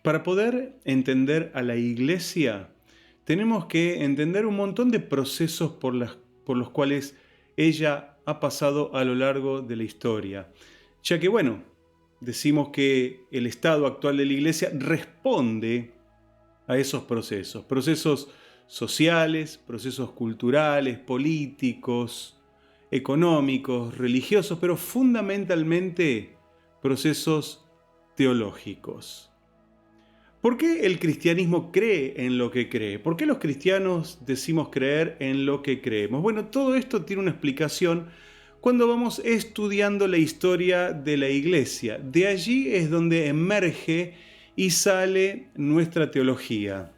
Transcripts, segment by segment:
Para poder entender a la Iglesia, tenemos que entender un montón de procesos por los cuales ella ha pasado a lo largo de la historia. Ya que, bueno, decimos que el estado actual de la Iglesia responde a esos procesos, procesos sociales, procesos culturales, políticos, económicos, religiosos, pero fundamentalmente procesos teológicos. ¿Por qué el cristianismo cree en lo que cree? ¿Por qué los cristianos decimos creer en lo que creemos? Bueno, todo esto tiene una explicación cuando vamos estudiando la historia de la Iglesia. De allí es donde emerge y sale nuestra teología.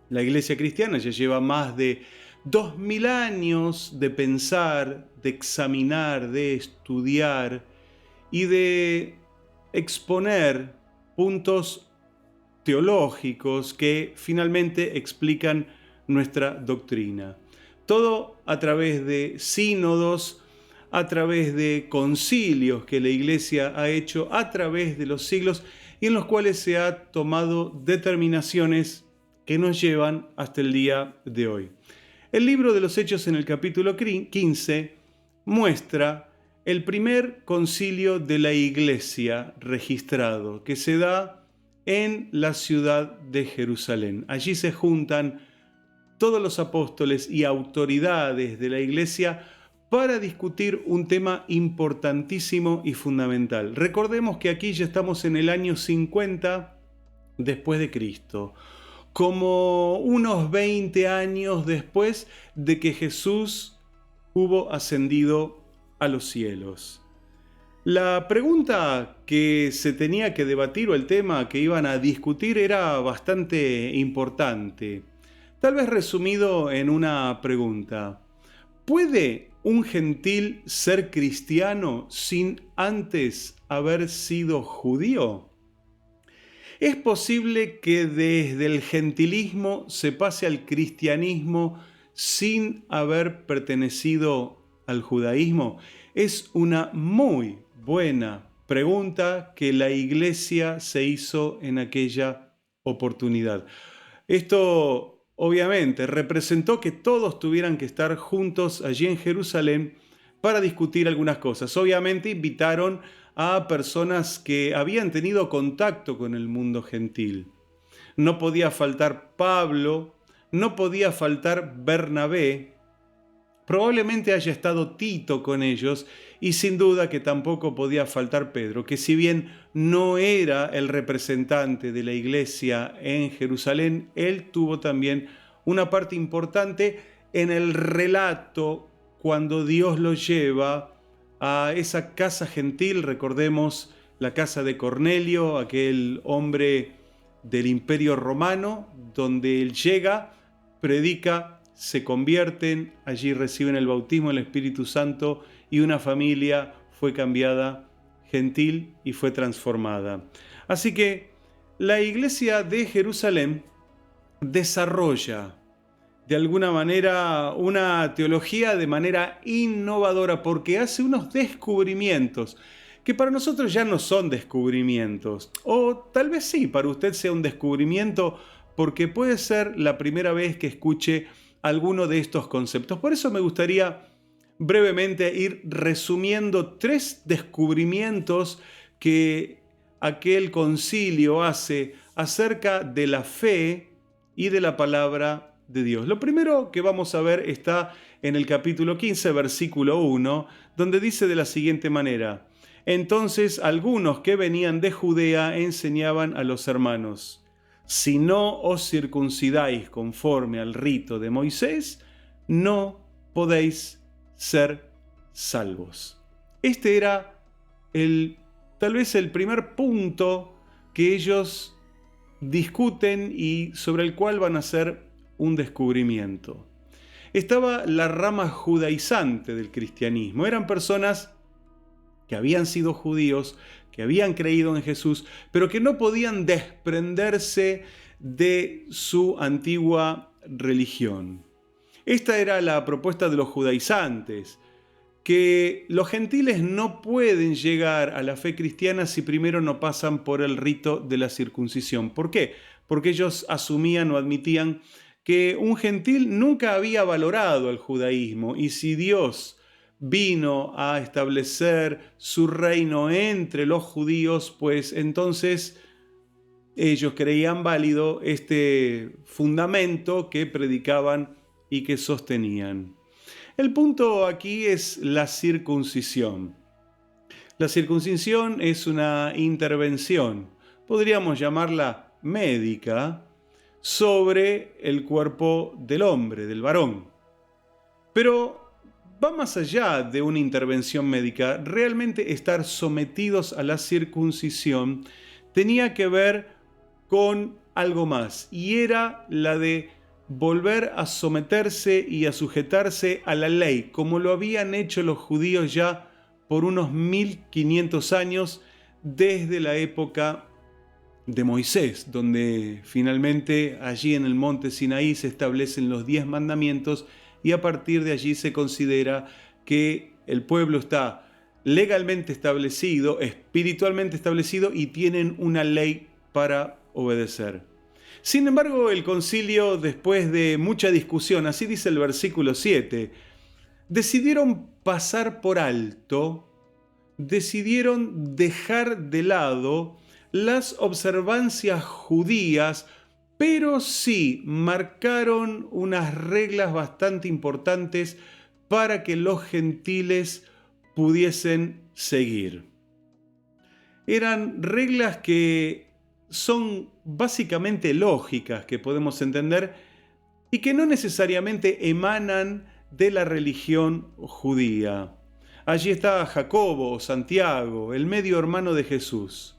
La Iglesia cristiana ya lleva más de 2000 años de pensar, de examinar, de estudiar y de exponer puntos teológicos que finalmente explican nuestra doctrina. Todo a través de sínodos, a través de concilios que la Iglesia ha hecho a través de los siglos y en los cuales se ha tomado determinaciones que nos llevan hasta el día de hoy. El libro de los Hechos en el capítulo 15 muestra el primer concilio de la Iglesia registrado que se da en la ciudad de Jerusalén. Allí se juntan todos los apóstoles y autoridades de la Iglesia para discutir un tema importantísimo y fundamental. Recordemos que aquí ya estamos en el año 50 después de Cristo, como unos 20 años después de que Jesús hubo ascendido a los cielos. La pregunta que se tenía que debatir o el tema que iban a discutir era bastante importante. Tal vez resumido en una pregunta. ¿Puede un gentil ser cristiano sin antes haber sido judío? ¿Es posible que desde el gentilismo se pase al cristianismo sin haber pertenecido al judaísmo? Es una muy buena pregunta que la Iglesia se hizo en aquella oportunidad. Esto obviamente representó que todos tuvieran que estar juntos allí en Jerusalén para discutir algunas cosas. Obviamente invitaron a personas que habían tenido contacto con el mundo gentil. No podía faltar Pablo, no podía faltar Bernabé. Probablemente haya estado Tito con ellos y sin duda que tampoco podía faltar Pedro, que si bien no era el representante de la iglesia en Jerusalén, él tuvo también una parte importante en el relato cuando Dios lo lleva a esa casa gentil. Recordemos la casa de Cornelio, aquel hombre del Imperio Romano, donde él llega, predica, se convierten, allí reciben el bautismo del Espíritu Santo y una familia fue cambiada, gentil, y fue transformada. Así que la iglesia de Jerusalén desarrolla de alguna manera una teología de manera innovadora porque hace unos descubrimientos que para nosotros ya no son descubrimientos, o tal vez sí, para usted sea un descubrimiento porque puede ser la primera vez que escuche alguno de estos conceptos. Por eso me gustaría brevemente ir resumiendo 3 descubrimientos que aquel concilio hace acerca de la fe y de la palabra de Dios. Lo primero que vamos a ver está en el capítulo 15, versículo 1, donde dice de la siguiente manera: entonces algunos que venían de Judea enseñaban a los hermanos: si no os circuncidáis conforme al rito de Moisés, no podéis ser salvos. Este era tal vez el primer punto que ellos discuten y sobre el cual van a hacer un descubrimiento. Estaba la rama judaizante del cristianismo. Eran personas que habían sido judíos, que habían creído en Jesús, pero que no podían desprenderse de su antigua religión. Esta era la propuesta de los judaizantes. que los gentiles no pueden llegar a la fe cristiana si primero no pasan por el rito de la circuncisión. ¿Por qué? Porque ellos asumían o admitían que un gentil nunca había valorado el judaísmo, y si Dios vino a establecer su reino entre los judíos, pues entonces ellos creían válido este fundamento que predicaban y que sostenían. El punto aquí es la circuncisión. La circuncisión es una intervención, podríamos llamarla médica, sobre el cuerpo del hombre, del varón. Pero va más allá de una intervención médica. Realmente estar sometidos a la circuncisión tenía que ver con algo más, y era la de volver a someterse y a sujetarse a la ley, como lo habían hecho los judíos ya por unos 1500 años, desde la época de Moisés, donde finalmente allí en el monte Sinaí se establecen los 10 mandamientos, y a partir de allí se considera que el pueblo está legalmente establecido, espiritualmente establecido, y tienen una ley para obedecer. Sin embargo, el concilio, después de mucha discusión, así dice el versículo 7, decidieron pasar por alto, decidieron dejar de lado las observancias judías, pero sí marcaron unas reglas bastante importantes para que los gentiles pudiesen seguir. Eran reglas que son básicamente lógicas, que podemos entender, y que no necesariamente emanan de la religión judía. Allí está Jacobo o Santiago, el medio hermano de Jesús,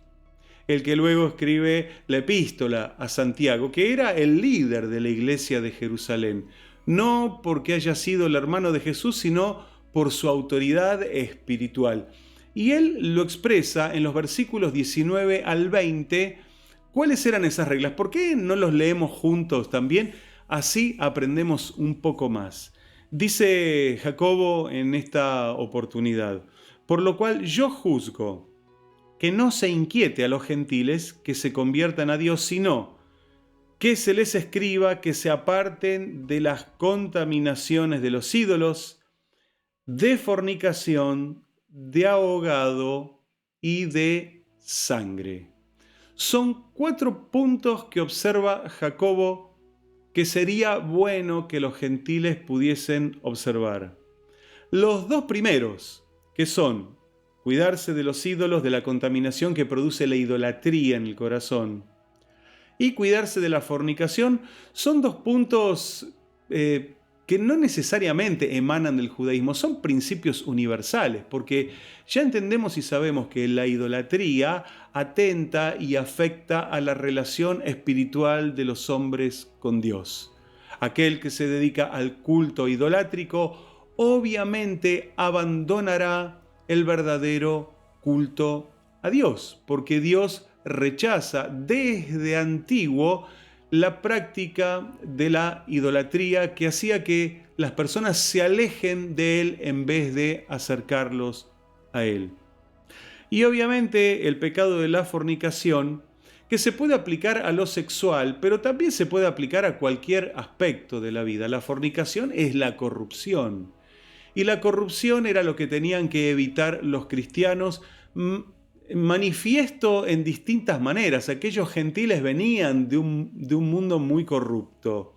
el que luego escribe la epístola a Santiago, que era el líder de la iglesia de Jerusalén, no porque haya sido el hermano de Jesús, sino por su autoridad espiritual. Y él lo expresa en los versículos 19 al 20. ¿Cuáles eran esas reglas? ¿Por qué no los leemos juntos también? Así aprendemos un poco más. Dice Jacobo en esta oportunidad: por lo cual yo juzgo que no se inquiete a los gentiles que se conviertan a Dios, sino que se les escriba que se aparten de las contaminaciones de los ídolos, de fornicación, de ahogado y de sangre. Son 4 puntos que observa Jacobo que sería bueno que los gentiles pudiesen observar. Los 2 primeros, que son cuidarse de los ídolos, de la contaminación que produce la idolatría en el corazón, y cuidarse de la fornicación, son 2 puntos que no necesariamente emanan del judaísmo, son principios universales, porque ya entendemos y sabemos que la idolatría atenta y afecta a la relación espiritual de los hombres con Dios. Aquel que se dedica al culto idolátrico obviamente abandonará el verdadero culto a Dios, porque Dios rechaza desde antiguo la práctica de la idolatría, que hacía que las personas se alejen de Él en vez de acercarlos a Él. Y obviamente el pecado de la fornicación, que se puede aplicar a lo sexual, pero también se puede aplicar a cualquier aspecto de la vida. La fornicación es la corrupción. Y la corrupción era lo que tenían que evitar los cristianos, manifiesto en distintas maneras. Aquellos gentiles venían de un mundo muy corrupto,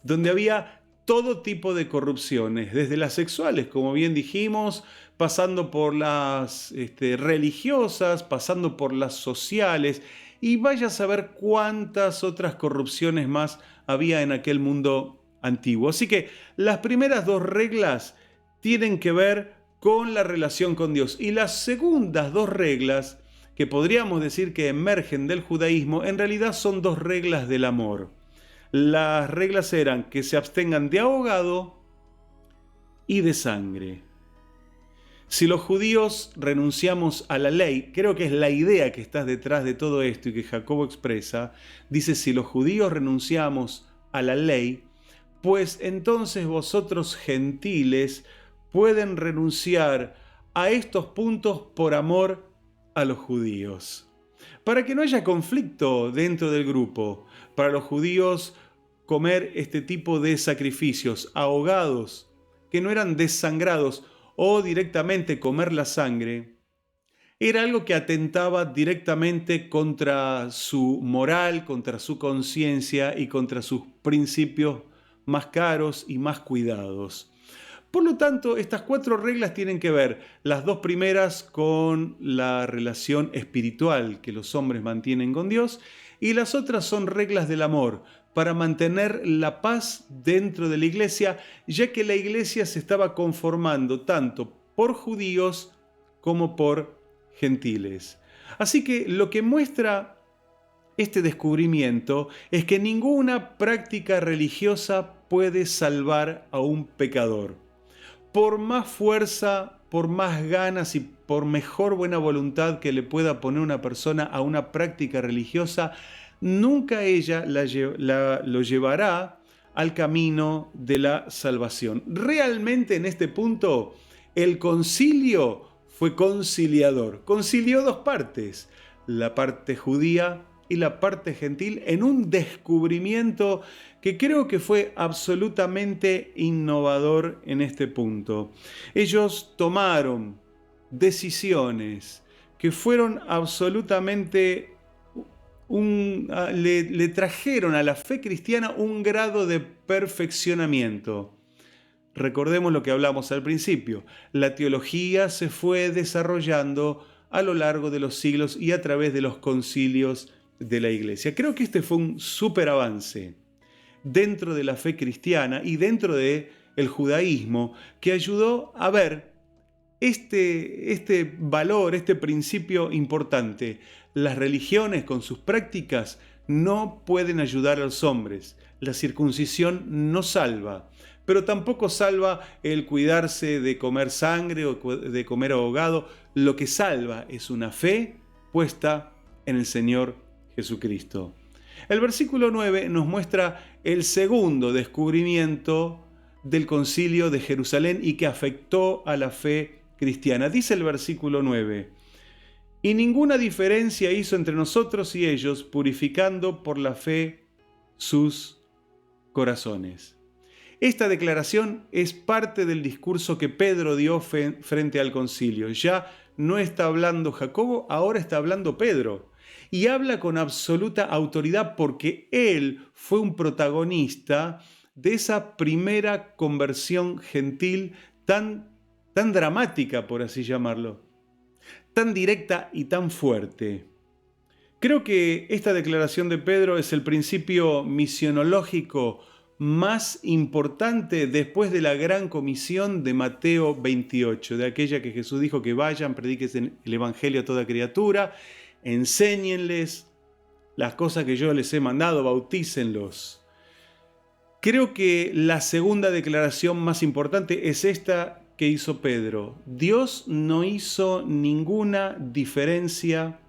donde había todo tipo de corrupciones, desde las sexuales, como bien dijimos, pasando por las religiosas, pasando por las sociales, y vaya a saber cuántas otras corrupciones más había en aquel mundo antiguo. Así que las primeras 2 reglas tienen que ver con la relación con Dios. Y las segundas 2 reglas, que podríamos decir que emergen del judaísmo, en realidad son 2 reglas del amor. Las reglas eran que se abstengan de ahogado y de sangre. Si los judíos renunciamos a la ley, creo que es la idea que está detrás de todo esto y que Jacobo expresa, dice: si los judíos renunciamos a la ley, pues entonces vosotros gentiles pueden renunciar a estos puntos por amor a los judíos. Para que no haya conflicto dentro del grupo, para los judíos comer este tipo de sacrificios ahogados, que no eran desangrados, o directamente comer la sangre, era algo que atentaba directamente contra su moral, contra su conciencia y contra sus principios más caros y más cuidados. Por lo tanto, estas 4 reglas tienen que ver, las 2 primeras con la relación espiritual que los hombres mantienen con Dios, y las otras son reglas del amor, para mantener la paz dentro de la iglesia, ya que la iglesia se estaba conformando tanto por judíos como por gentiles. Así que lo que muestra este descubrimiento es que ninguna práctica religiosa puede salvar a un pecador. Por más fuerza, por más ganas y por mejor buena voluntad que le pueda poner una persona a una práctica religiosa, nunca ella lo llevará al camino de la salvación. Realmente en este punto el concilio fue conciliador. Concilió 2 partes, la parte judía y la parte gentil, en un descubrimiento que creo que fue absolutamente innovador en este punto. Ellos tomaron decisiones que fueron absolutamente le trajeron a la fe cristiana un grado de perfeccionamiento. Recordemos lo que hablamos al principio. La teología se fue desarrollando a lo largo de los siglos y a través de los concilios de la iglesia. Creo que este fue un súper avance dentro de la fe cristiana y dentro del judaísmo, que ayudó a ver este valor, este principio importante. Las religiones con sus prácticas no pueden ayudar a los hombres. La circuncisión no salva, pero tampoco salva el cuidarse de comer sangre o de comer ahogado. Lo que salva es una fe puesta en el Señor Jesucristo. El versículo 9 nos muestra el segundo descubrimiento del concilio de Jerusalén y que afectó a la fe cristiana. Dice el versículo 9: y ninguna diferencia hizo entre nosotros y ellos, purificando por la fe sus corazones. Esta declaración es parte del discurso que Pedro dio frente al concilio. Ya no está hablando Jacobo, ahora está hablando Pedro. Y habla con absoluta autoridad porque él fue un protagonista de esa primera conversión gentil tan dramática, por así llamarlo, tan directa y tan fuerte. Creo que esta declaración de Pedro es el principio misionológico más importante después de la gran comisión de Mateo 28, de aquella que Jesús dijo que vayan, prediquen el evangelio a toda criatura, enséñenles las cosas que yo les he mandado, bautícenlos. Creo que la segunda declaración más importante es esta que hizo Pedro. Dios no hizo ninguna diferencia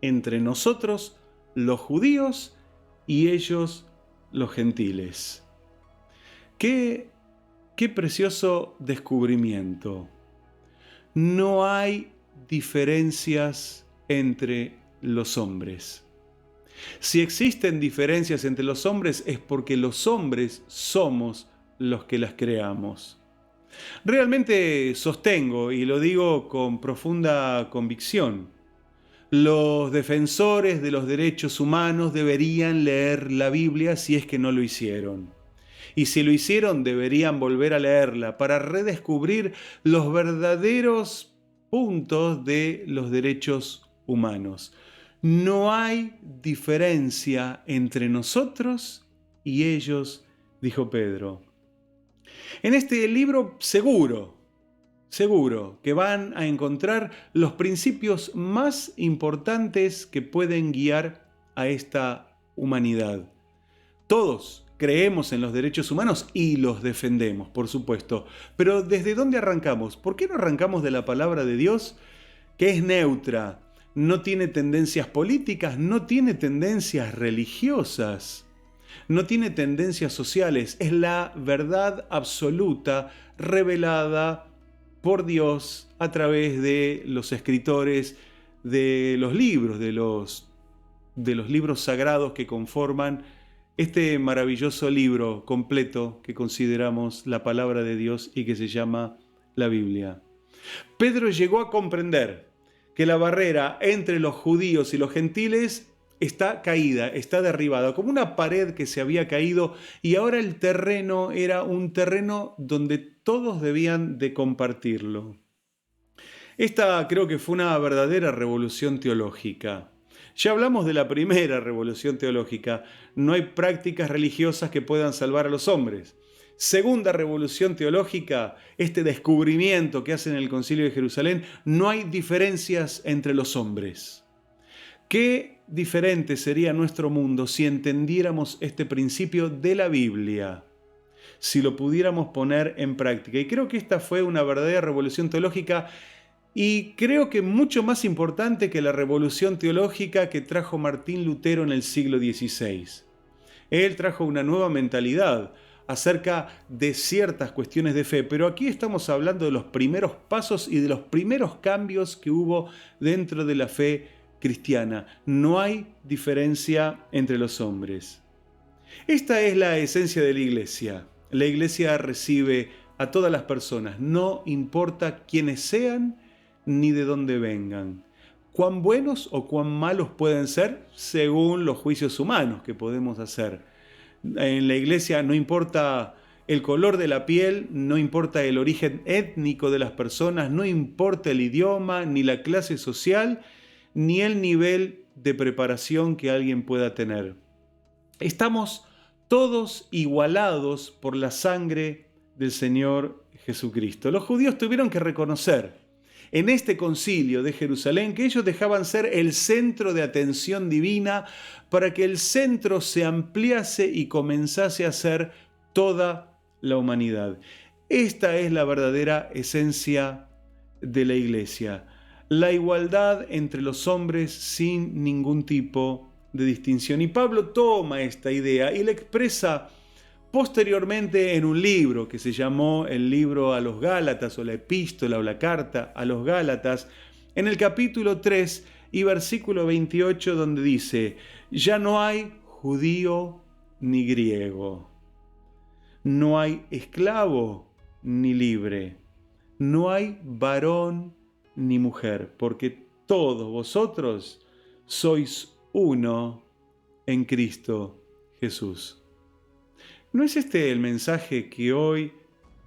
entre nosotros, los judíos, y ellos, los gentiles. Qué precioso descubrimiento. No hay diferencias entre los hombres. Si existen diferencias entre los hombres es porque los hombres somos los que las creamos. Realmente sostengo, y lo digo con profunda convicción, los defensores de los derechos humanos deberían leer la Biblia si es que no lo hicieron. Y si lo hicieron, deberían volver a leerla para redescubrir los verdaderos puntos de los derechos humanos. No hay diferencia entre nosotros y ellos, dijo Pedro. En este libro seguro que van a encontrar los principios más importantes que pueden guiar a esta humanidad. Todos creemos en los derechos humanos y los defendemos, por supuesto. Pero ¿desde dónde arrancamos? ¿Por qué no arrancamos de la palabra de Dios, que es neutra, no tiene tendencias políticas, no tiene tendencias religiosas? No tiene tendencias sociales, es la verdad absoluta revelada por Dios a través de los escritores de los libros, de los libros sagrados que conforman este maravilloso libro completo que consideramos la palabra de Dios y que se llama la Biblia. Pedro llegó a comprender que la barrera entre los judíos y los gentiles está caída, está derribada, como una pared que se había caído, y ahora el terreno era un terreno donde todos debían de compartirlo. Esta creo que fue una verdadera revolución teológica. Ya hablamos de la primera revolución teológica. No hay prácticas religiosas que puedan salvar a los hombres. Segunda revolución teológica, este descubrimiento que hacen en el Concilio de Jerusalén, no hay diferencias entre los hombres. Qué diferente sería nuestro mundo si entendiéramos este principio de la Biblia, si lo pudiéramos poner en práctica. Y creo que esta fue una verdadera revolución teológica, y creo que mucho más importante que la revolución teológica que trajo Martín Lutero en el siglo XVI. Él trajo una nueva mentalidad acerca de ciertas cuestiones de fe, pero aquí estamos hablando de los primeros pasos y de los primeros cambios que hubo dentro de la fe cristiana. No hay diferencia entre los hombres. Esta es la esencia de la iglesia. La iglesia recibe a todas las personas, no importa quiénes sean ni de dónde vengan. Cuán buenos o cuán malos pueden ser según los juicios humanos que podemos hacer. En la iglesia no importa el color de la piel, no importa el origen étnico de las personas, no importa el idioma, ni la clase social, ni el nivel de preparación que alguien pueda tener. Estamos todos igualados por la sangre del Señor Jesucristo. Los judíos tuvieron que reconocer en este concilio de Jerusalén que ellos dejaban ser el centro de atención divina para que el centro se ampliase y comenzase a ser toda la humanidad. Esta es la verdadera esencia de la iglesia. La igualdad entre los hombres sin ningún tipo de distinción. Y Pablo toma esta idea y la expresa posteriormente en un libro que se llamó el libro a los Gálatas, o la epístola o la carta a los Gálatas, en el capítulo 3 y versículo 28, donde dice: ya no hay judío ni griego, no hay esclavo ni libre, no hay varón ni mujer, porque todos vosotros sois uno en Cristo Jesús. ¿No es este el mensaje que hoy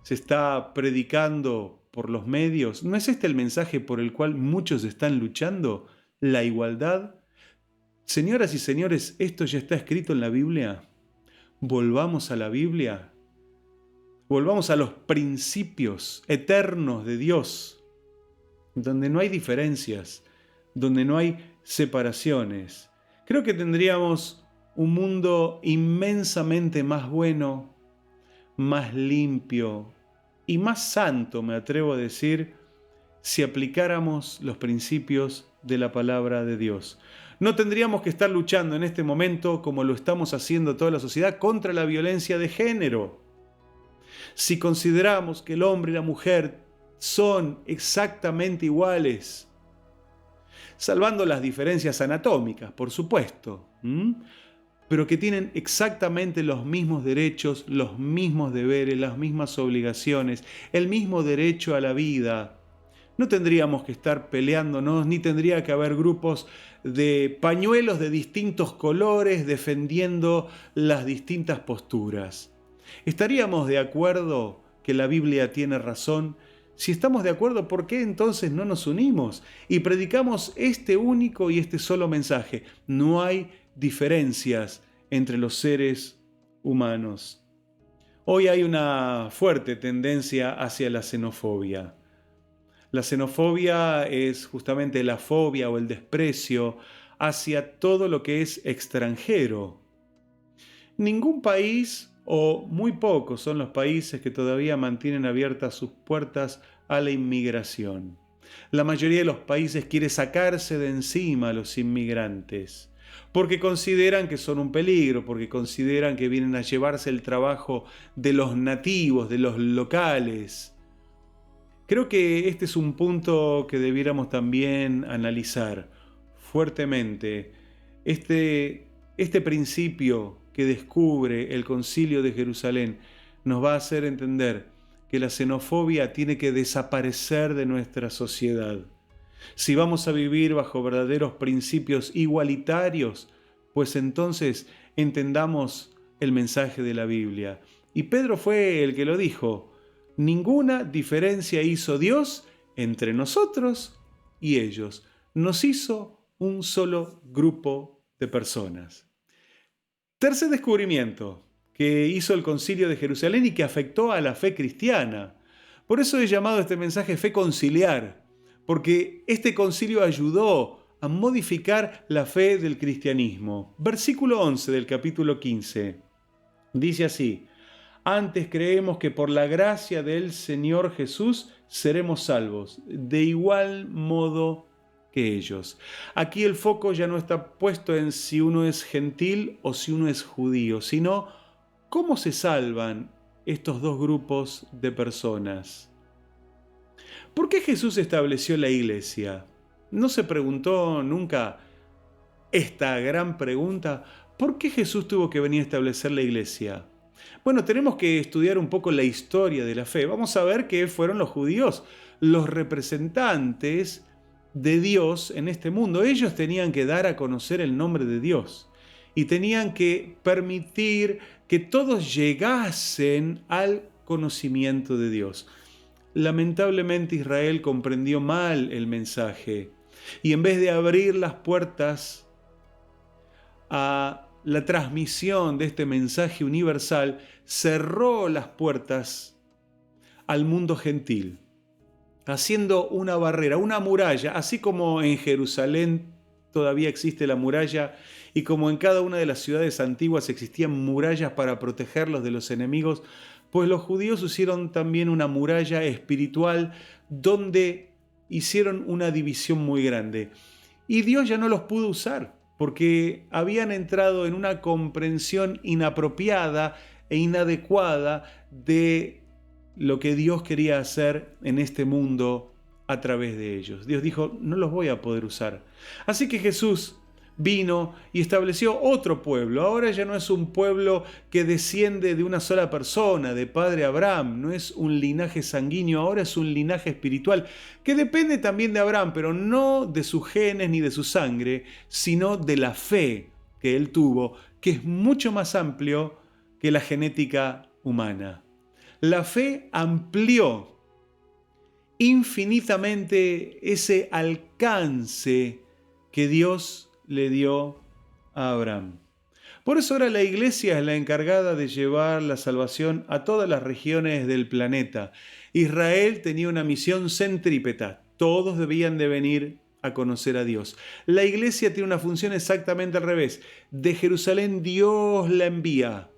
se está predicando por los medios? ¿No es este el mensaje por el cual muchos están luchando? ¿La igualdad? Señoras y señores, esto ya está escrito en la Biblia. Volvamos a la Biblia. Volvamos a los principios eternos de Dios, donde no hay diferencias, donde no hay separaciones. Creo que tendríamos un mundo inmensamente más bueno, más limpio y más santo, me atrevo a decir, si aplicáramos los principios de la palabra de Dios. No tendríamos que estar luchando en este momento, como lo estamos haciendo toda la sociedad, contra la violencia de género. Si consideramos que el hombre y la mujer son exactamente iguales, salvando las diferencias anatómicas, por supuesto, pero que tienen exactamente los mismos derechos, los mismos deberes, las mismas obligaciones, el mismo derecho a la vida. No tendríamos que estar peleándonos, ni tendría que haber grupos de pañuelos de distintos colores defendiendo las distintas posturas. ¿Estaríamos de acuerdo que la Biblia tiene razón? Si estamos de acuerdo, ¿por qué entonces no nos unimos y predicamos este único y este solo mensaje? No hay diferencias entre los seres humanos. Hoy hay una fuerte tendencia hacia la xenofobia. La xenofobia es justamente la fobia o el desprecio hacia todo lo que es extranjero. Ningún país, o muy pocos son los países que todavía mantienen abiertas sus puertas a la inmigración. La mayoría de los países quiere sacarse de encima a los inmigrantes. porque consideran que son un peligro, porque consideran que vienen a llevarse el trabajo de los nativos, de los locales. Creo que este es un punto que debiéramos también analizar fuertemente. Este principio que descubre el Concilio de Jerusalén nos va a hacer entender que la xenofobia tiene que desaparecer de nuestra sociedad. Si vamos a vivir bajo verdaderos principios igualitarios, pues entonces entendamos el mensaje de la Biblia. Y Pedro fue el que lo dijo: ninguna diferencia hizo Dios entre nosotros y ellos. Nos hizo un solo grupo de personas. Tercer descubrimiento que hizo el Concilio de Jerusalén y que afectó a la fe cristiana. Por eso he llamado este mensaje fe conciliar, porque este concilio ayudó a modificar la fe del cristianismo. Versículo 11 del capítulo 15 dice así: antes creemos que por la gracia del Señor Jesús seremos salvos, de igual modo que ellos. Aquí el foco ya no está puesto en si uno es gentil o si uno es judío, sino cómo se salvan estos dos grupos de personas. ¿Por qué Jesús estableció la iglesia? ¿No se preguntó nunca esta gran pregunta? ¿Por qué Jesús tuvo que venir a establecer la iglesia? Bueno, tenemos que estudiar un poco la historia de la fe. Vamos a ver que fueron los judíos los representantes de Dios en este mundo. Ellos tenían que dar a conocer el nombre de Dios y tenían que permitir que todos llegasen al conocimiento de Dios. Lamentablemente Israel comprendió mal el mensaje y en vez de abrir las puertas a la transmisión de este mensaje universal, cerró las puertas al mundo gentil, haciendo una barrera, una muralla, así como en Jerusalén todavía existe la muralla y como en cada una de las ciudades antiguas existían murallas para protegerlos de los enemigos, pues los judíos hicieron también una muralla espiritual donde hicieron una división muy grande. Y Dios ya no los pudo usar porque habían entrado en una comprensión inapropiada e inadecuada de lo que Dios quería hacer en este mundo a través de ellos. Dios dijo: no los voy a poder usar. Así que Jesús vino y estableció otro pueblo. Ahora ya no es un pueblo que desciende de una sola persona, de padre Abraham, no es un linaje sanguíneo, ahora es un linaje espiritual que depende también de Abraham, pero no de sus genes ni de su sangre, sino de la fe que él tuvo, que es mucho más amplio que la genética humana. La fe amplió infinitamente ese alcance que Dios le dio a Abraham. Por eso ahora la iglesia es la encargada de llevar la salvación a todas las regiones del planeta. Israel tenía una misión centrípeta. Todos debían de venir a conocer a Dios. La iglesia tiene una función exactamente al revés. De Jerusalén Dios la envía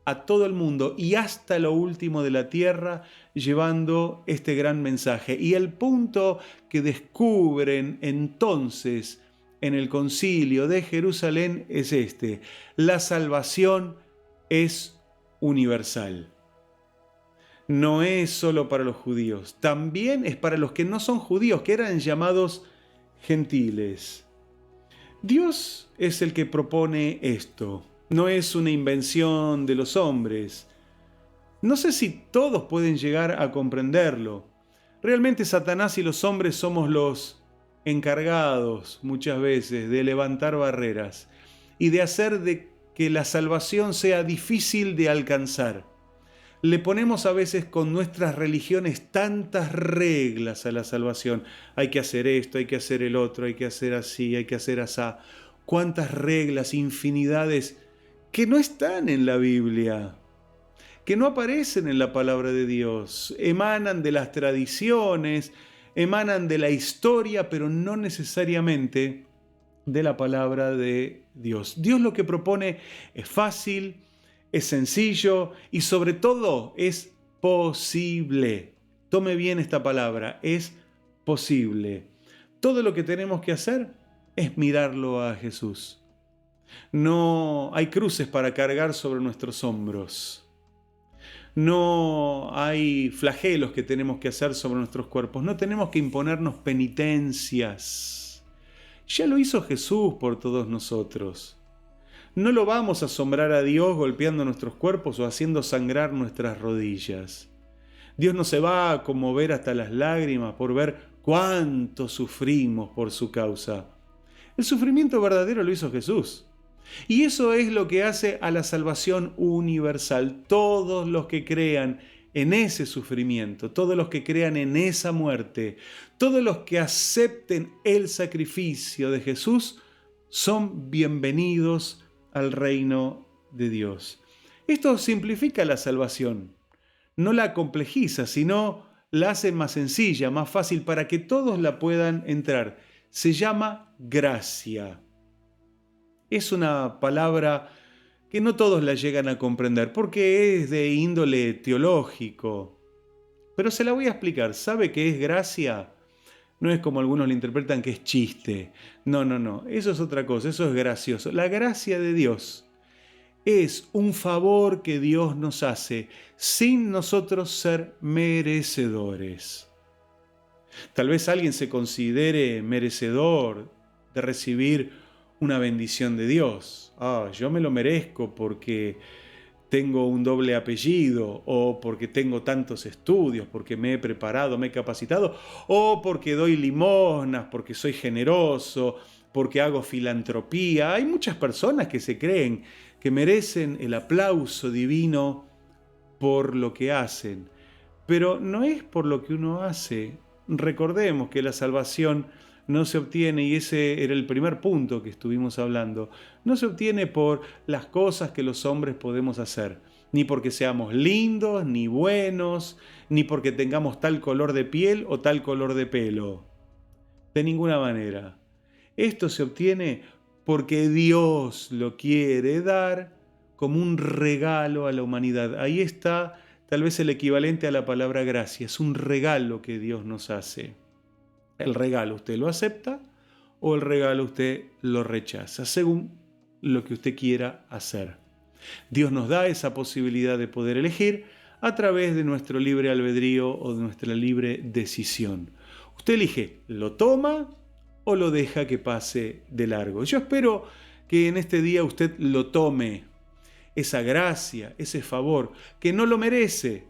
a todo el mundo y hasta lo último de la tierra, llevando este gran mensaje. Y el punto que descubren entonces en el Concilio de Jerusalén es este: la salvación es universal. No es solo para los judíos, también es para los que no son judíos, que eran llamados gentiles. Dios es el que propone esto. No es una invención de los hombres. No sé si todos pueden llegar a comprenderlo. Realmente Satanás y los hombres somos los encargados muchas veces de levantar barreras y de hacer de que la salvación sea difícil de alcanzar. Le ponemos a veces con nuestras religiones tantas reglas a la salvación. Hay que hacer esto, hay que hacer el otro, hay que hacer así, hay que hacer asá. Cuántas reglas, infinidades que no están en la Biblia, que no aparecen en la palabra de Dios, emanan de las tradiciones, emanan de la historia, pero no necesariamente de la palabra de Dios. Dios lo que propone es fácil, es sencillo y sobre todo es posible. Tome bien esta palabra, es posible. Todo lo que tenemos que hacer es mirarlo a Jesús. No hay cruces para cargar sobre nuestros hombros. No hay flagelos que tenemos que hacer sobre nuestros cuerpos. No tenemos que imponernos penitencias. Ya lo hizo Jesús por todos nosotros. No lo vamos a asombrar a Dios golpeando nuestros cuerpos o haciendo sangrar nuestras rodillas. Dios no se va a conmover hasta las lágrimas por ver cuánto sufrimos por su causa. El sufrimiento verdadero lo hizo Jesús. Y eso es lo que hace a la salvación universal. Todos los que crean en ese sufrimiento, todos los que crean en esa muerte, todos los que acepten el sacrificio de Jesús, son bienvenidos al reino de Dios. Esto simplifica la salvación. No la complejiza, sino la hace más sencilla, más fácil para que todos la puedan entrar. Se llama gracia. Es una palabra que no todos la llegan a comprender porque es de índole teológico. Pero se la voy a explicar. ¿Sabe qué es gracia? No es como algunos la interpretan que es chiste. No. Eso es otra cosa. Eso es gracioso. La gracia de Dios es un favor que Dios nos hace sin nosotros ser merecedores. Tal vez alguien se considere merecedor de recibir una bendición de Dios. Yo me lo merezco porque tengo un doble apellido, o porque tengo tantos estudios, porque me he preparado, me he capacitado, o porque doy limosnas, porque soy generoso, porque hago filantropía. Hay muchas personas que se creen que merecen el aplauso divino por lo que hacen, pero no es por lo que uno hace. Recordemos que la salvación no se obtiene, y ese era el primer punto que estuvimos hablando, no se obtiene por las cosas que los hombres podemos hacer, ni porque seamos lindos, ni buenos, ni porque tengamos tal color de piel o tal color de pelo. De ninguna manera. Esto se obtiene porque Dios lo quiere dar como un regalo a la humanidad. Ahí está tal vez el equivalente a la palabra gracia. Es un regalo que Dios nos hace. El regalo usted lo acepta o el regalo usted lo rechaza, según lo que usted quiera hacer. Dios nos da esa posibilidad de poder elegir a través de nuestro libre albedrío o de nuestra libre decisión. Usted elige, lo toma o lo deja que pase de largo. Yo espero que en este día usted lo tome, esa gracia, ese favor, que no lo merece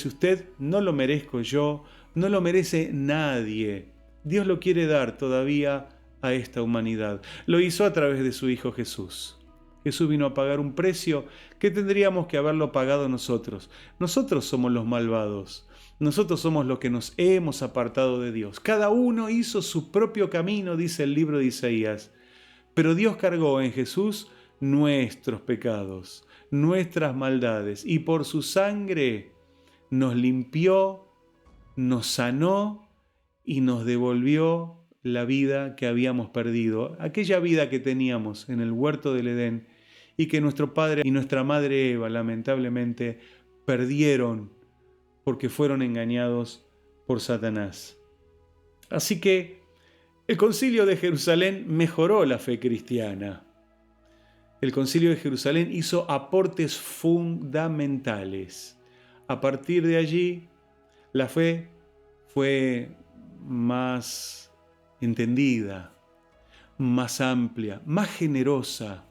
usted, no lo merezco yo, no lo merece nadie. Dios lo quiere dar todavía a esta humanidad. Lo hizo a través de su Hijo Jesús. Jesús vino a pagar un precio que tendríamos que haberlo pagado nosotros. Nosotros somos los malvados. Nosotros somos los que nos hemos apartado de Dios. Cada uno hizo su propio camino, dice el libro de Isaías. Pero Dios cargó en Jesús nuestros pecados, nuestras maldades, y por su sangre nos limpió, nos sanó y nos devolvió la vida que habíamos perdido, aquella vida que teníamos en el huerto del Edén y que nuestro padre y nuestra madre Eva lamentablemente perdieron porque fueron engañados por Satanás. Así que el Concilio de Jerusalén mejoró la fe cristiana. El Concilio de Jerusalén hizo aportes fundamentales. A partir de allí, la fe fue más entendida, más amplia, más generosa.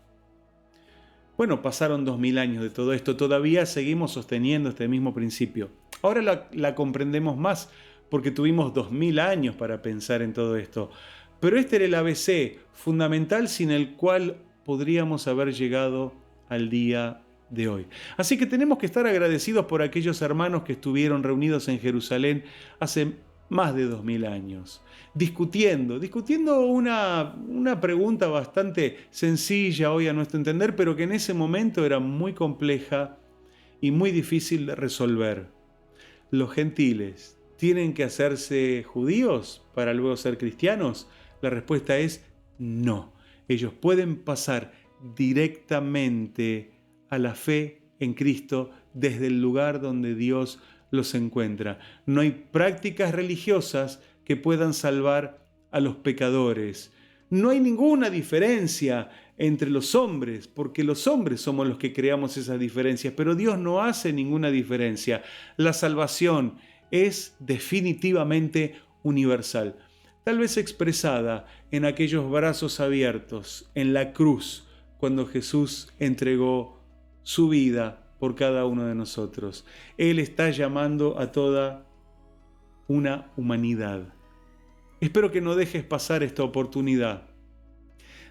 Bueno, pasaron 2000 años de todo esto, todavía seguimos sosteniendo este mismo principio. Ahora la comprendemos más porque tuvimos 2000 años para pensar en todo esto. Pero este era el ABC fundamental sin el cual podríamos haber llegado al día de hoy. Así que tenemos que estar agradecidos por aquellos hermanos que estuvieron reunidos en Jerusalén hace más de 2000 años, discutiendo una pregunta bastante sencilla hoy a nuestro entender, pero que en ese momento era muy compleja y muy difícil de resolver. ¿Los gentiles tienen que hacerse judíos para luego ser cristianos? La respuesta es no. Ellos pueden pasar directamente a la fe en Cristo desde el lugar donde Dios los encuentra. No hay prácticas religiosas que puedan salvar a los pecadores. No hay ninguna diferencia entre los hombres, porque los hombres somos los que creamos esas diferencias, pero Dios no hace ninguna diferencia. La salvación es definitivamente universal, tal vez expresada en aquellos brazos abiertos, en la cruz, cuando Jesús entregó su vida por cada uno de nosotros. Él está llamando a toda una humanidad. Espero que no dejes pasar esta oportunidad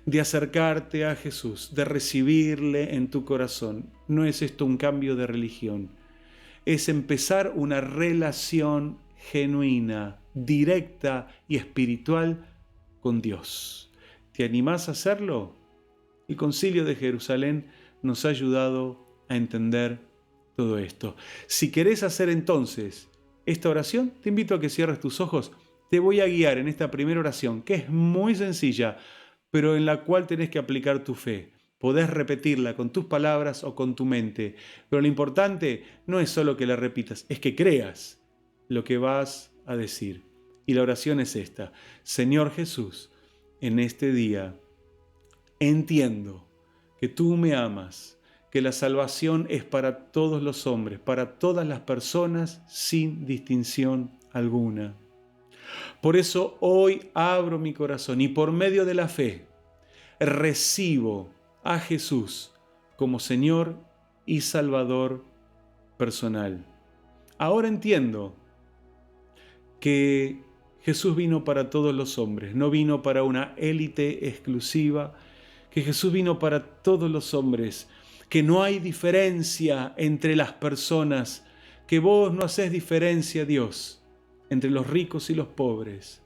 de acercarte a Jesús, de recibirle en tu corazón. No es esto un cambio de religión, es empezar una relación genuina, directa y espiritual con Dios. ¿Te animás a hacerlo? El Concilio de Jerusalén nos ha ayudado a entender todo esto. Si querés hacer entonces esta oración, te invito a que cierres tus ojos. Te voy a guiar en esta primera oración, que es muy sencilla, pero en la cual tenés que aplicar tu fe. Podés repetirla con tus palabras o con tu mente, pero lo importante no es solo que la repitas, es que creas lo que vas a decir. Y la oración es esta: Señor Jesús, en este día entiendo que tú me amas, que la salvación es para todos los hombres, para todas las personas sin distinción alguna. Por eso hoy abro mi corazón y por medio de la fe recibo a Jesús como Señor y Salvador personal. Ahora entiendo que Jesús vino para todos los hombres, no vino para una élite exclusiva, que Jesús vino para todos los hombres, que no hay diferencia entre las personas, que vos no hacés diferencia, Dios, entre los ricos y los pobres,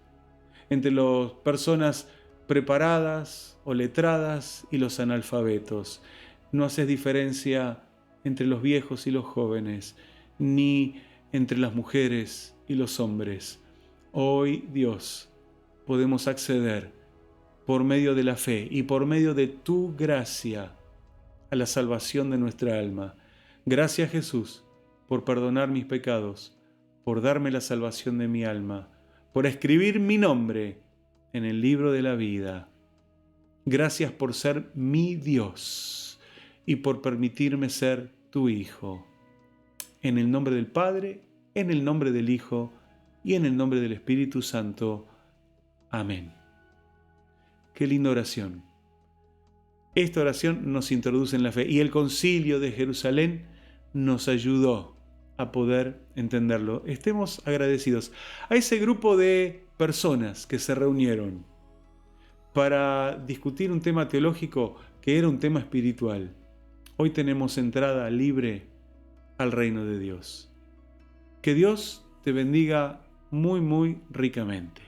entre las personas preparadas o letradas y los analfabetos. No haces diferencia entre los viejos y los jóvenes, ni entre las mujeres y los hombres. Hoy, Dios, podemos acceder por medio de la fe y por medio de tu gracia a la salvación de nuestra alma. Gracias, Jesús, por perdonar mis pecados, por darme la salvación de mi alma, por escribir mi nombre en el libro de la vida. Gracias por ser mi Dios y por permitirme ser tu Hijo. En el nombre del Padre, en el nombre del Hijo y en el nombre del Espíritu Santo. Amén. Qué linda oración. Esta oración nos introduce en la fe y el Concilio de Jerusalén nos ayudó a poder entenderlo. Estemos agradecidos a ese grupo de personas que se reunieron para discutir un tema teológico que era un tema espiritual. Hoy tenemos entrada libre al reino de Dios. Que Dios te bendiga muy, muy ricamente.